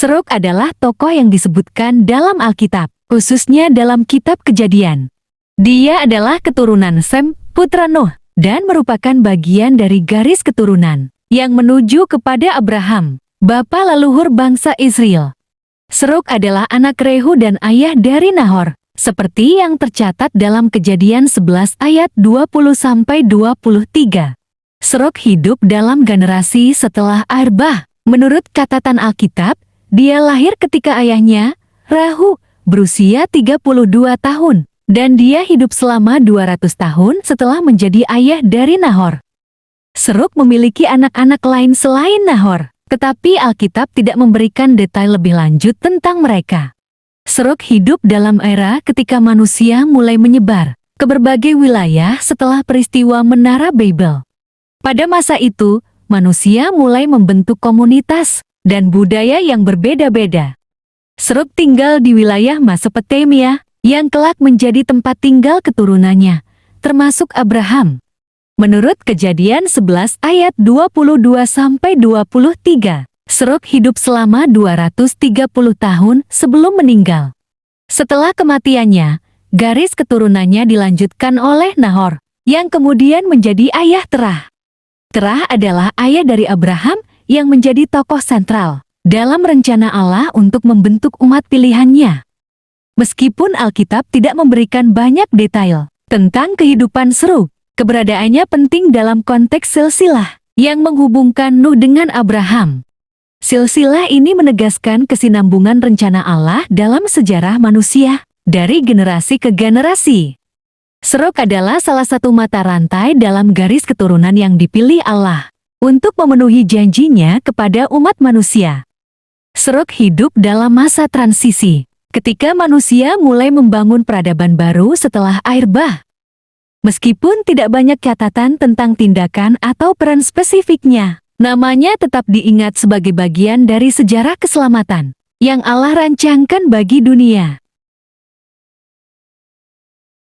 Serug adalah tokoh yang disebutkan dalam Alkitab, khususnya dalam kitab Kejadian. Dia adalah keturunan Sem, putra Nuh, dan merupakan bagian dari garis keturunan yang menuju kepada Abraham, bapa leluhur bangsa Israel. Serug adalah anak Rehu dan ayah dari Nahor, seperti yang tercatat dalam Kejadian 11 ayat 20-23. Serug hidup dalam generasi setelah Arbah. Menurut catatan Alkitab, dia lahir ketika ayahnya, Rahu, berusia 32 tahun, dan dia hidup selama 200 tahun setelah menjadi ayah dari Nahor. Serug memiliki anak-anak lain selain Nahor, tetapi Alkitab tidak memberikan detail lebih lanjut tentang mereka. Serug hidup dalam era ketika manusia mulai menyebar ke berbagai wilayah setelah peristiwa Menara Babel. Pada masa itu, manusia mulai membentuk komunitas dan budaya yang berbeda-beda. Serug tinggal di wilayah Mesopotamia yang kelak menjadi tempat tinggal keturunannya, termasuk Abraham. Menurut Kejadian 11 ayat 22-23, Serug hidup selama 230 tahun sebelum meninggal. Setelah kematiannya, garis keturunannya dilanjutkan oleh Nahor, yang kemudian menjadi ayah Terah. Terah adalah ayah dari Abraham yang menjadi tokoh sentral dalam rencana Allah untuk membentuk umat pilihannya. Meskipun Alkitab tidak memberikan banyak detail tentang kehidupan Serug, keberadaannya penting dalam konteks silsilah yang menghubungkan Nuh dengan Abraham. Silsilah ini menegaskan kesinambungan rencana Allah dalam sejarah manusia dari generasi ke generasi. Serug adalah salah satu mata rantai dalam garis keturunan yang dipilih Allah untuk memenuhi janjinya kepada umat manusia. Serug hidup dalam masa transisi, ketika manusia mulai membangun peradaban baru setelah air bah. Meskipun tidak banyak catatan tentang tindakan atau peran spesifiknya, namanya tetap diingat sebagai bagian dari sejarah keselamatan yang Allah rancangkan bagi dunia.